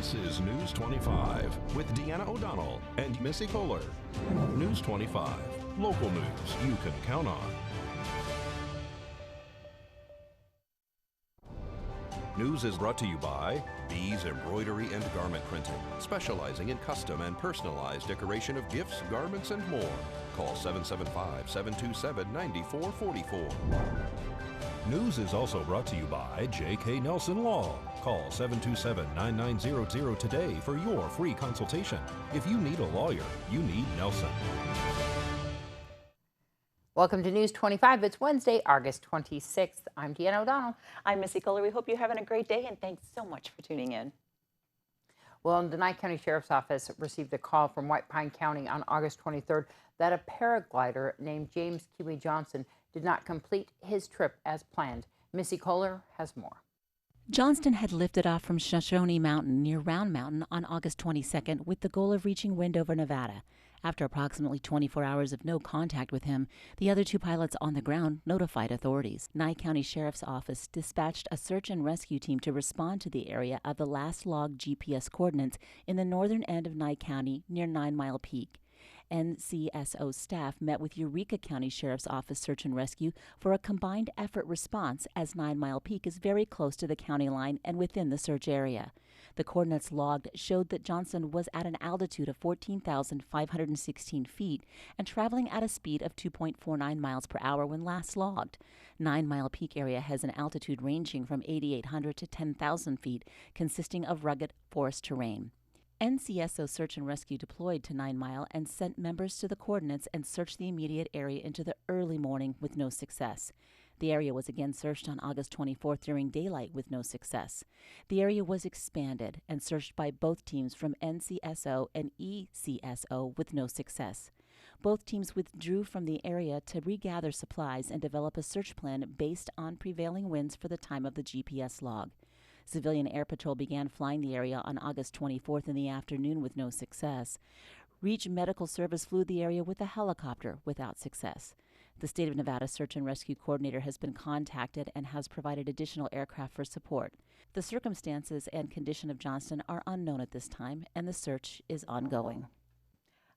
This is News 25 with Deanna O'Donnell and Missy Kohler. News 25, local news you can count on. News is brought to you by Bees Embroidery and Garment Printing, specializing in custom and personalized decoration of gifts, garments, and more. Call 775-727-9444. News is also brought to you by J.K. Nelson Law. Call 727-9900 today for your free consultation. If you need a lawyer, you need Nelson. Welcome to News 25. It's Wednesday, August 26th. I'm Deanna O'Donnell. I'm Missy Kohler. We hope you're having a great day, and thanks so much for tuning in. Well, the Nye County Sheriff's Office received a call from White Pine County on August 23rd that a paraglider named James Kiwi Johnson did not complete his trip as planned. Missy Kohler has more. Johnston had lifted off from Shoshone Mountain near Round Mountain on August 22nd with the goal of reaching Wendover, Nevada. After approximately 24 hours of no contact with him, the other two pilots on the ground notified authorities. Nye County Sheriff's Office dispatched a search and rescue team to respond to the area of the last logged GPS coordinates in the northern end of Nye County near 9 Mile Peak. NCSO staff met with Eureka County Sheriff's Office Search and Rescue for a combined effort response as 9 Mile Peak is very close to the county line and within the search area. The coordinates logged showed that Johnson was at an altitude of 14,516 feet and traveling at a speed of 2.49 miles per hour when last logged. 9 Mile Peak area has an altitude ranging from 8,800 to 10,000 feet, consisting of rugged forest terrain. NCSO Search and Rescue deployed to 9 Mile and sent members to the coordinates and searched the immediate area into the early morning with no success. The area was again searched on August 24th during daylight with no success. The area was expanded and searched by both teams from NCSO and ECSO with no success. Both teams withdrew from the area to regather supplies and develop a search plan based on prevailing winds for the time of the GPS log. Civilian Air Patrol began flying the area on August 24th in the afternoon with no success. Reach Medical Service flew the area with a helicopter without success. The State of Nevada Search and Rescue Coordinator has been contacted and has provided additional aircraft for support. The circumstances and condition of Johnston are unknown at this time, and the search is ongoing.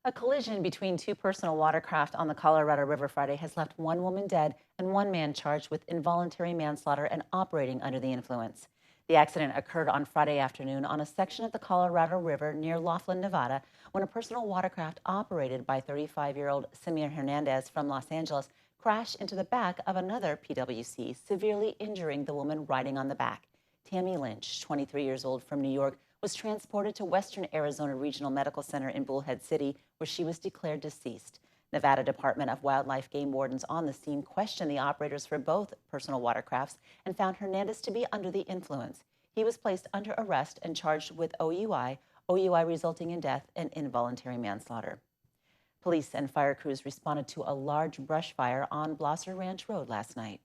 A collision between two personal watercraft on the Colorado River Friday has left one woman dead and one man charged with involuntary manslaughter and operating under the influence. The accident occurred on Friday afternoon on a section of the Colorado River near Laughlin, Nevada, when a personal watercraft operated by 35-year-old Samir Hernandez from Los Angeles crashed into the back of another PWC, severely injuring the woman riding on the back. Tammy Lynch, 23 years old from New York, was transported to Western Arizona Regional Medical Center in Bullhead City, where she was declared deceased. Nevada Department of Wildlife game wardens on the scene questioned the operators for both personal watercrafts and found Hernandez to be under the influence. He was placed under arrest and charged with OUI resulting in death, and involuntary manslaughter. Police and fire crews responded to a large brush fire on Blosser Ranch Road last night.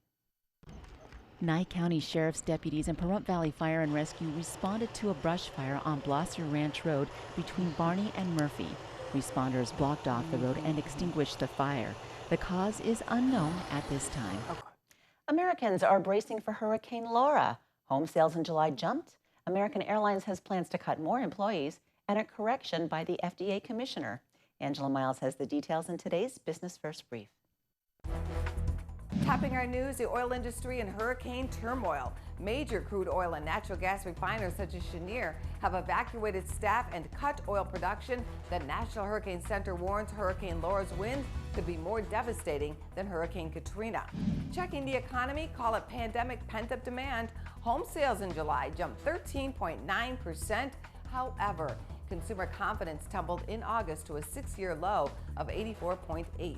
Nye County Sheriff's deputies and Pahrump Valley Fire and Rescue responded to a brush fire on Blosser Ranch Road between Barney and Murphy. Responders blocked off the road and extinguished the fire. The cause is unknown at this time. Americans are bracing for Hurricane Laura. Home sales in July jumped. American Airlines has plans to cut more employees and a correction by the FDA commissioner. Angela Miles has the details in today's Business First Brief. Topping our news, the oil industry in hurricane turmoil. Major crude oil and natural gas refiners such as Cheniere have evacuated staff and cut oil production. The National Hurricane Center warns Hurricane Laura's wind could be more devastating than Hurricane Katrina. Checking the economy, call it pandemic pent-up demand. Home sales in July jumped 13.9%. However, consumer confidence tumbled in August to a 6-year low of 84.8.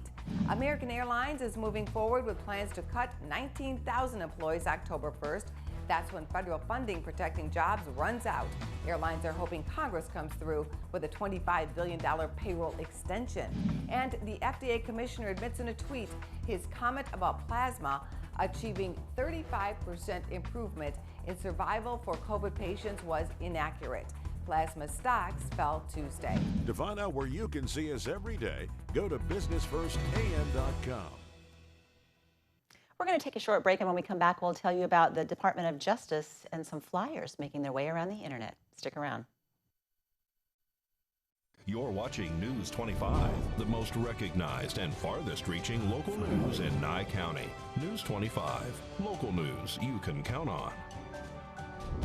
American Airlines is moving forward with plans to cut 19,000 employees October 1st. That's when federal funding protecting jobs runs out. Airlines are hoping Congress comes through with a $25 billion payroll extension. And the FDA commissioner admits in a tweet his comment about plasma achieving 35% improvement in survival for COVID patients was inaccurate. Plasma stocks fell Tuesday. To find out where you can see us every day, go to businessfirstam.com. We're going to take a short break, and when we come back, we'll tell you about the Department of Justice and some flyers making their way around the internet. Stick around. You're watching News 25, the most recognized and farthest reaching local news in Nye County. News 25, local news you can count on.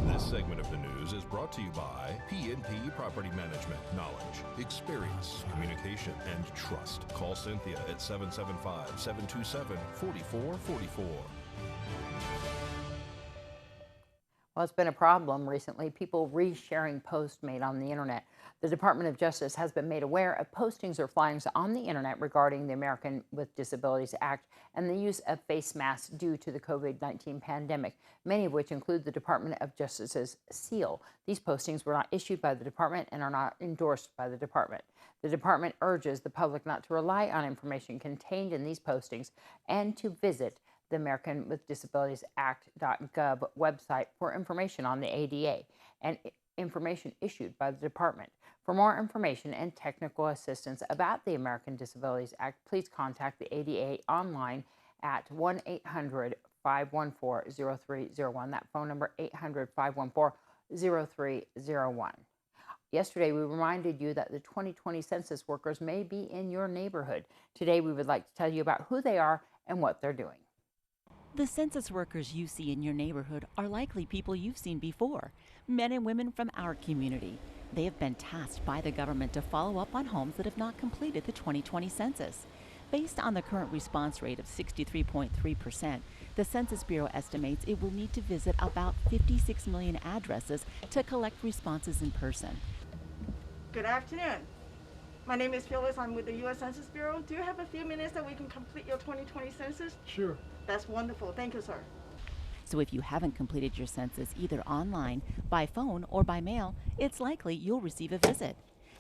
This segment of the news is brought to you by P&P Property Management. Knowledge, experience, communication, and trust. Call Cynthia at 775-727-4444. Well, it's been a problem recently, people resharing posts made on the internet. The Department of Justice has been made aware of postings or flyers on the internet regarding the American with Disabilities Act and the use of face masks due to the COVID-19 pandemic, many of which include the Department of Justice's seal. These postings were not issued by the department and are not endorsed by the department. The department urges the public not to rely on information contained in these postings and to visit the American with Disabilities Act.gov website for information on the ADA and information issued by the department. For more information and technical assistance about the American Disabilities Act, please contact the ADA online at 1-800-514-0301. That phone number, 800-514-0301. Yesterday, we reminded you that the 2020 census workers may be in your neighborhood. Today, we would like to tell you about who they are and what they're doing. The census workers you see in your neighborhood are likely people you've seen before, men and women from our community. They have been tasked by the government to follow up on homes that have not completed the 2020 census. Based on the current response rate of 63.3%, the Census Bureau estimates it will need to visit about 56 million addresses to collect responses in person. Good afternoon. My name is Phyllis. I'm with the U.S. Census Bureau. Do you have a few minutes that we can complete your 2020 census? Sure. That's wonderful. Thank you, sir. So if you haven't completed your census either online, by phone, or by mail, it's likely you'll receive a visit.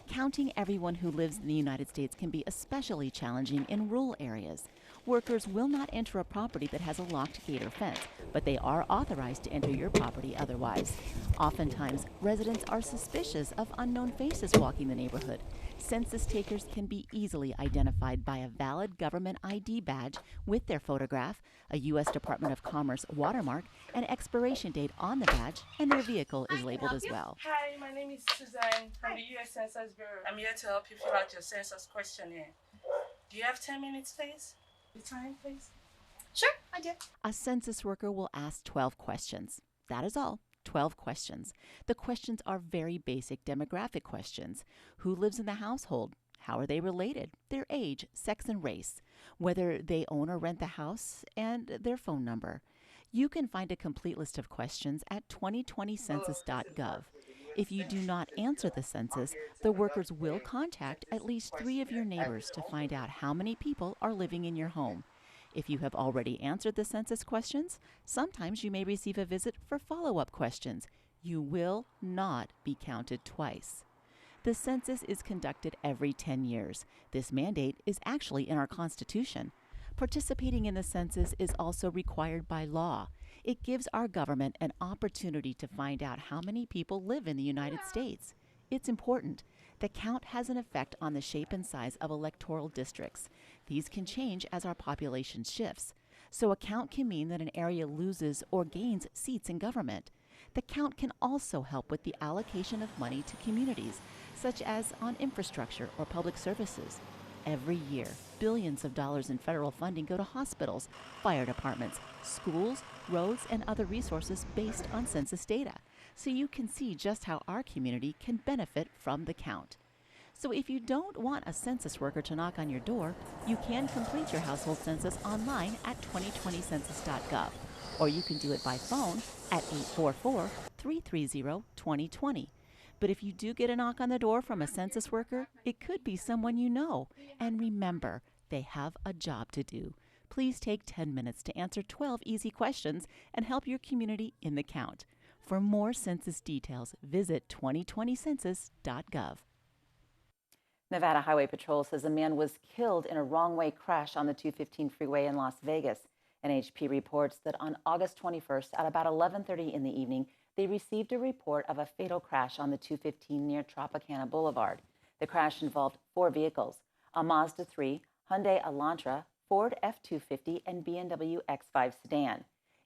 Counting everyone who lives in the United States can be especially challenging in rural areas. Workers will not enter a property that has a locked gate or fence, but they are authorized to enter your property otherwise. Oftentimes, residents are suspicious of unknown faces walking the neighborhood. Census takers can be easily identified by a valid government ID badge with their photograph, a U.S. Department of Commerce watermark, an expiration date on the badge, and their vehicle is labeled as well. Hi, my name is Suzanne from the U.S. Census Bureau. I'm here to help you fill out your census questionnaire. Do you have 10 minutes, please? The time, please? Sure, I do. A census worker will ask 12 questions. That is all. 12 questions. The questions are very basic demographic questions. Who lives in the household? How are they related? Their age, sex, and race. Whether they own or rent the house, and their phone number. You can find a complete list of questions at 2020census.gov. If you do not answer the census, the workers will contact at least 3 of your neighbors to find out how many people are living in your home. If you have already answered the census questions, sometimes you may receive a visit for follow-up questions. You will not be counted twice. The census is conducted every 10 years. This mandate is actually in our Constitution. Participating in the census is also required by law. It gives our government an opportunity to find out how many people live in the United States. It's important. The count has an effect on the shape and size of electoral districts. These can change as our population shifts. So a count can mean that an area loses or gains seats in government. The count can also help with the allocation of money to communities, such as on infrastructure or public services. Every year, billions of dollars in federal funding go to hospitals, fire departments, schools, roads, and other resources based on census data. So you can see just how our community can benefit from the count. So if you don't want a census worker to knock on your door, you can complete your household census online at 2020census.gov, or you can do it by phone at 844-330-2020. But if you do get a knock on the door from a census worker, it could be someone you know. And remember, they have a job to do. Please take 10 minutes to answer 12 easy questions and help your community in the count. For more census details, visit 2020census.gov. Nevada Highway Patrol says a man was killed in a wrong-way crash on the 215 freeway in Las Vegas. NHP reports that on August 21st at about 11:30 in the evening, they received a report of a fatal crash on the 215 near Tropicana Boulevard. The crash involved 4 vehicles, a Mazda 3, Hyundai Elantra, Ford F-250, and BMW X5 sedan.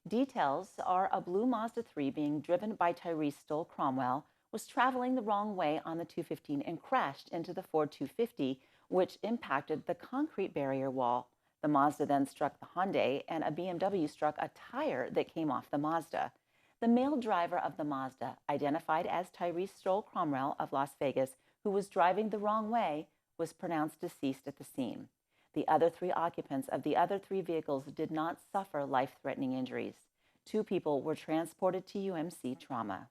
Details are a blue Mazda 3 being driven by Tyrese Stoll Cromwell was traveling the wrong way on the 215 and crashed into the Ford 250, which impacted the concrete barrier wall. The Mazda then struck the Hyundai, and a BMW struck a tire that came off the Mazda. The male driver of the Mazda, identified as Tyrese Stroll Cromwell of Las Vegas, who was driving the wrong way, was pronounced deceased at the scene. The other 3 occupants of the other 3 vehicles did not suffer life-threatening injuries. 2 people were transported to UMC trauma.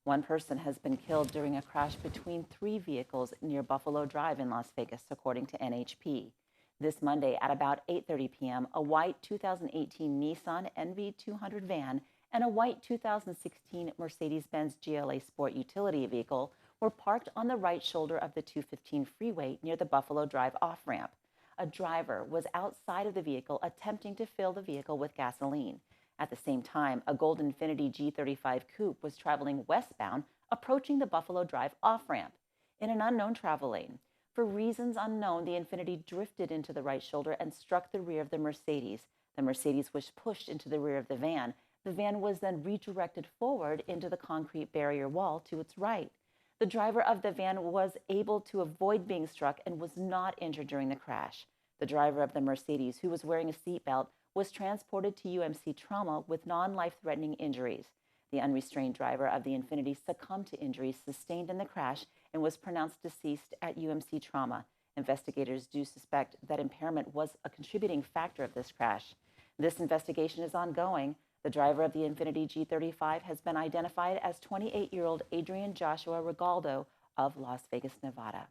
1 person has been killed during a crash between 3 vehicles near Buffalo Drive in Las Vegas, according to NHP. This Monday at about 8:30 p.m., a white 2018 Nissan NV200 van and a white 2016 Mercedes-Benz GLA Sport utility vehicle were parked on the right shoulder of the 215 freeway near the Buffalo Drive off-ramp. A driver was outside of the vehicle attempting to fill the vehicle with gasoline. At the same time, a gold Infiniti G35 coupe was traveling westbound, approaching the Buffalo Drive off-ramp in an unknown travel lane. For reasons unknown, the Infiniti drifted into the right shoulder and struck the rear of the Mercedes. The Mercedes was pushed into the rear of the van. The van was then redirected forward into the concrete barrier wall to its right. The driver of the van was able to avoid being struck and was not injured during the crash. The driver of the Mercedes, who was wearing a seatbelt, was transported to UMC trauma with non-life-threatening injuries. The unrestrained driver of the Infiniti succumbed to injuries sustained in the crash and was pronounced deceased at UMC trauma. Investigators do suspect that impairment was a contributing factor of this crash. This investigation is ongoing. The driver of the Infiniti G35 has been identified as 28-year-old Adrian Joshua Regaldo of Las Vegas, Nevada.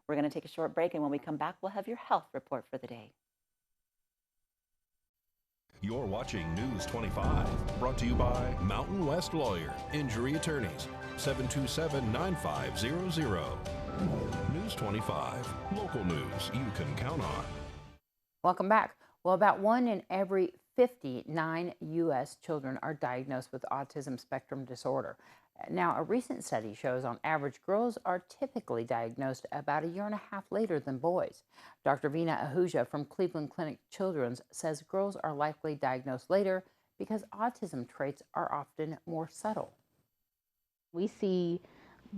We're going to take a short break, and when we come back, we'll have your health report for the day. You're watching News 25, brought to you by Mountain West Lawyer, Injury Attorneys, 727-9500. News 25, local news you can count on. Welcome back. Well, about 1 in every 59 U.S. children are diagnosed with autism spectrum disorder. Now, a recent study shows on average girls are typically diagnosed about a year and a half later than boys. Dr. Veena Ahuja from Cleveland Clinic Children's says girls are likely diagnosed later because autism traits are often more subtle. We see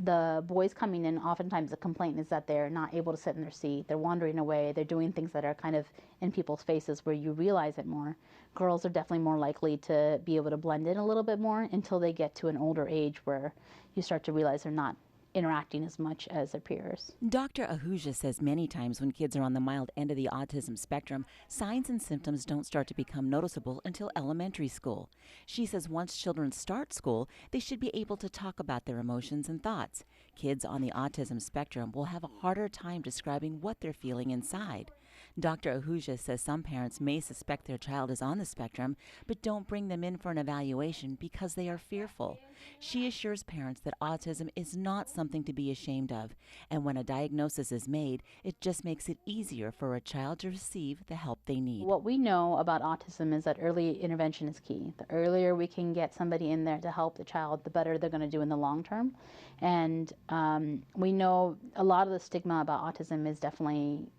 the boys coming in, oftentimes the complaint is that they're not able to sit in their seat, they're wandering away, they're doing things that are kind of in people's faces where you realize it more. Girls are definitely more likely to be able to blend in a little bit more until they get to an older age where you start to realize they're not interacting as much as their peers. Dr. Ahuja says many times when kids are on the mild end of the autism spectrum, signs and symptoms don't start to become noticeable until elementary school. She says once children start school, they should be able to talk about their emotions and thoughts. Kids on the autism spectrum will have a harder time describing what they're feeling inside. Dr. Ahuja says some parents may suspect their child is on the spectrum, but don't bring them in for an evaluation because they are fearful. She assures parents that autism is not something to be ashamed of, and when a diagnosis is made, it just makes it easier for a child to receive the help they need. What we know about autism is that early intervention is key. The earlier we can get somebody in there to help the child, the better they're going to do in the long term. And we know a lot of the stigma about autism is definitely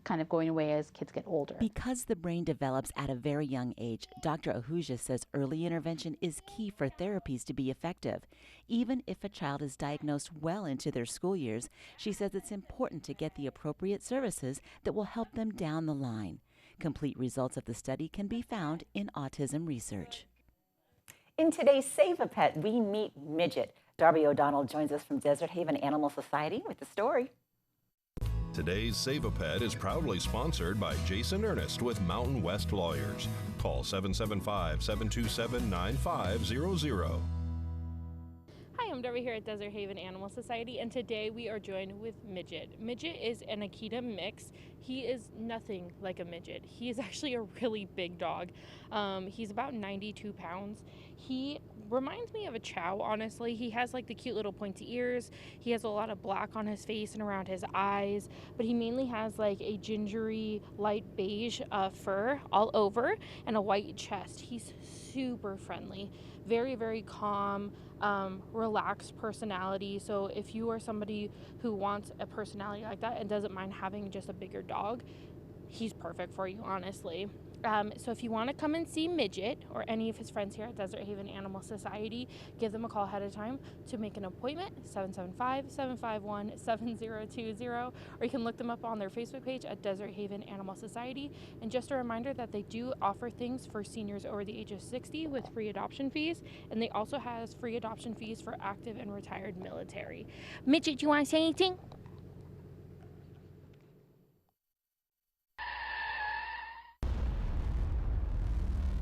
kind of going away as kids get older. Because the brain develops at a very young age, Dr. Ahuja says early intervention is key for therapies to be effective. Even if a child is diagnosed well into their school years, she says it's important to get the appropriate services that will help them down the line. Complete results of the study can be found in Autism Research. In today's Save a Pet, we meet Midget. Darby O'Donnell joins us from Desert Haven Animal Society with the story. Today's Save a Pet is proudly sponsored by Jason Ernest with Mountain West Lawyers. Call 775-727-9500. Hi, I'm Darby here at Desert Haven Animal Society, and today we are joined with Midget. Midget is an Akita mix. He is nothing like a midget. He is actually a really big dog. He's about 92 pounds. He reminds me of a chow, honestly. He has like the cute little pointy ears. He has a lot of black on his face and around his eyes, but he mainly has like a gingery light beige fur all over and a white chest. He's super friendly, very, very calm, relaxed personality. So if you are somebody who wants a personality like that and doesn't mind having just a bigger dog, he's perfect for you, honestly. So if you want to come and see Midget or any of his friends here at Desert Haven Animal Society, give them a call ahead of time to make an appointment, 775-751-7020, or you can look them up on their Facebook page at Desert Haven Animal Society. And just a reminder that they do offer things for seniors over the age of 60 with free adoption fees, and they also have free adoption fees for active and retired military. Midget, do you want to say anything?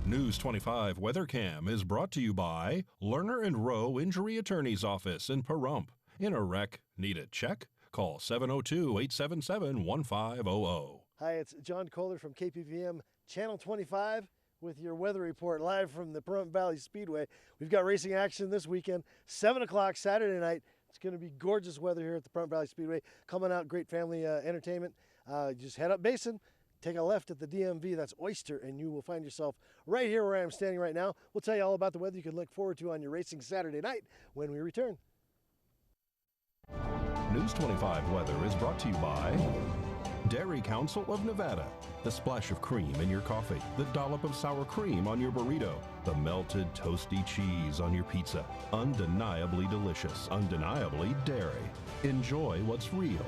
News 25 Weather Cam is brought to you by Lerner and Rowe Injury Attorney's Office in Pahrump. In a wreck, need a check? Call 702-877-1500. Hi, it's John Kohler from KPVM Channel 25 with your weather report live from the Pahrump Valley Speedway. We've got racing action this weekend, 7 o'clock Saturday night. It's going to be gorgeous weather here at the Pahrump Valley Speedway. Coming out, great family entertainment. Just head up Basin. Take a left at the DMV, that's Oyster, and you will find yourself right here where I am standing right now. We'll tell you all about the weather you can look forward to on your racing Saturday night when we return. News 25 weather is brought to you by Dairy Council of Nevada. The splash of cream in your coffee, the dollop of sour cream on your burrito, the melted toasty cheese on your pizza. Undeniably delicious, undeniably dairy. Enjoy what's real.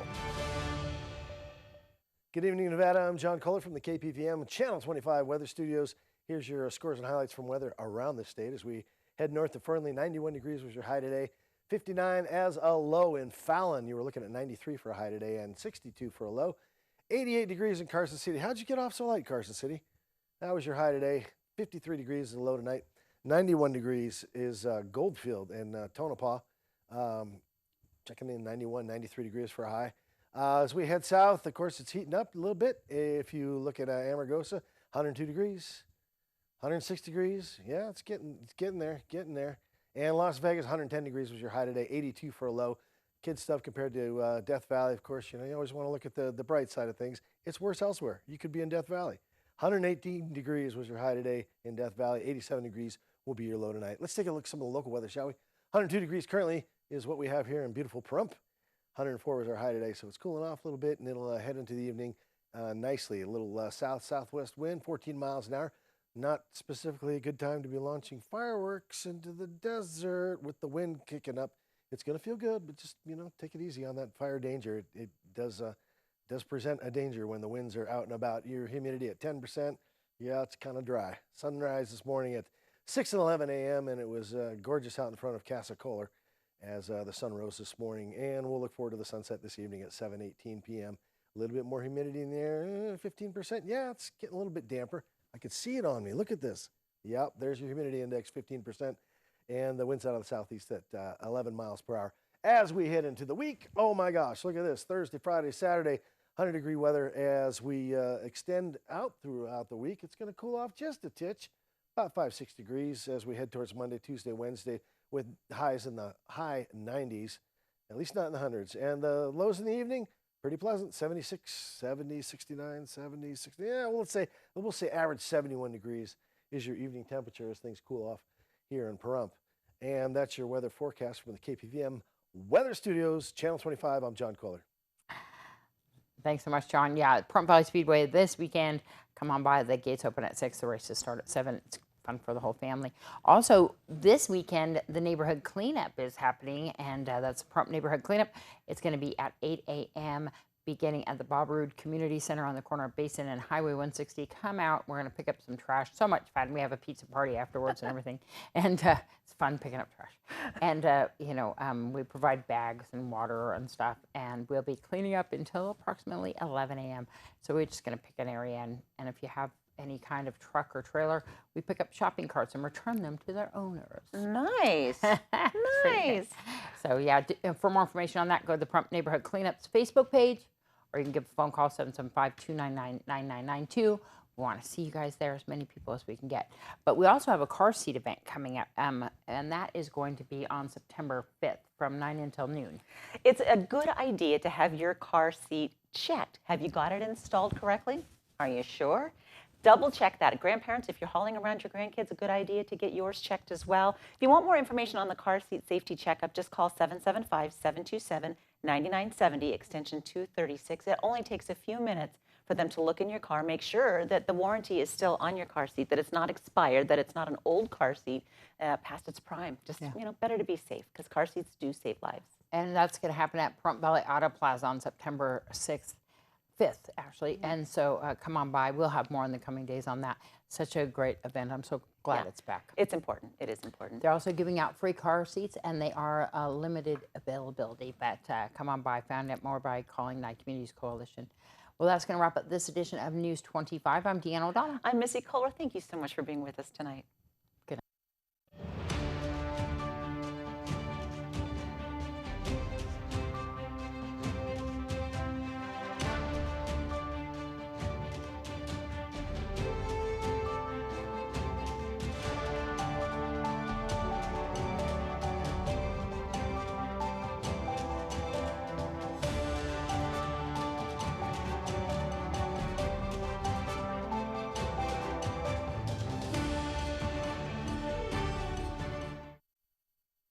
Good evening, Nevada. I'm John Kohler from the KPVM Channel 25 Weather Studios. Here's your scores and highlights from weather around the state as we head north to Fernley. 91 degrees was your high today. 59 as a low in Fallon. You were looking at 93 for a high today and 62 for a low. 88 degrees in Carson City. How'd you get off so light, Carson City? That was your high today. 53 degrees is the low tonight. 91 degrees is Goldfield and Tonopah. Checking in 91, 93 degrees for a high. As we head south, of course, it's heating up a little bit. If you look at Amargosa, 102 degrees, 106 degrees. Yeah, it's getting there. And Las Vegas, 110 degrees was your high today, 82 for a low. Kid stuff compared to Death Valley, of course. You always want to look at the bright side of things. It's worse elsewhere. You could be in Death Valley. 118 degrees was your high today in Death Valley. 87 degrees will be your low tonight. Let's take a look at some of the local weather, shall we? 102 degrees currently is what we have here in beautiful Pahrump. 104 was our high today, so it's cooling off a little bit, and it'll head into the evening nicely. A little south-southwest wind, 14 miles an hour. Not specifically a good time to be launching fireworks into the desert with the wind kicking up. It's going to feel good, but just, take it easy on that fire danger. It does present a danger when the winds are out and about. Your humidity at 10%, yeah, it's kind of dry. Sunrise this morning at 6:11 a.m., and it was gorgeous out in front of Casa Kohler as the sun rose this morning, and we'll look forward to the sunset this evening at 7:18 p.m. A little bit more humidity in the air, 15%. Yeah, it's getting a little bit damper. I can see it on me. Look at this. Yep, there's your humidity index, 15%, and the winds out of the southeast at 11 miles per hour. As we head into the week, oh my gosh, look at this. Thursday, Friday, Saturday, 100-degree weather as we extend out throughout the week. It's going to cool off just a titch, about 5-6 degrees as we head towards Monday, Tuesday, Wednesday, with highs in the high 90s, at least not in the hundreds. And the lows in the evening, pretty pleasant, 76, 70, 69, 70, 60. Yeah, we'll say average 71 degrees is your evening temperature as things cool off here in Pahrump. And that's your weather forecast from the KPVM Weather Studios, Channel 25. I'm John Kohler. Thanks so much, John. Yeah, Pahrump Valley Speedway this weekend. Come on by. The gates open at 6. The races start at 7. It's fun for the whole family. Also, this weekend, the neighborhood cleanup is happening, and that's Pahrump Neighborhood Cleanup. It's going to be at 8 a.m., beginning at the Bob Roode Community Center on the corner of Basin and Highway 160. Come out. We're going to pick up some trash. So much fun. We have a pizza party afterwards and everything. And it's fun picking up trash. And, we provide bags and water and stuff. And we'll be cleaning up until approximately 11 a.m. So we're just going to pick an area. And if you have any kind of truck or trailer, we pick up shopping carts and return them to their owners. Nice. Nice. So, yeah, for more information on that, go to the Pahrump Neighborhood Cleanup's Facebook page, or you can give a phone call, 775-299-9992. We want to see you guys there, as many people as we can get. But we also have a car seat event coming up, and that is going to be on September 5th from 9 until noon. It's a good idea to have your car seat checked. Have you got it installed correctly? Are you sure? Double check that. Grandparents, if you're hauling around your grandkids, a good idea to get yours checked as well. If you want more information on the car seat safety checkup, just call 775-727-9970, extension 236. It only takes a few minutes for them to look in your car, make sure that the warranty is still on your car seat, that it's not expired, that it's not an old car seat past its prime. Just, better to be safe, because car seats do save lives. And that's going to happen at Front Valley Auto Plaza on September 5th, actually. And so come on by. We'll have more in the coming days on that. Such a great event. I'm so glad it's back. It's important. It is important. They're also giving out free car seats, and they are limited availability. But come on by. Find out more by calling Night Communities Coalition. Well, that's going to wrap up this edition of News 25. I'm Deanna O'Donnell. I'm Missy Kohler. Thank you so much for being with us tonight.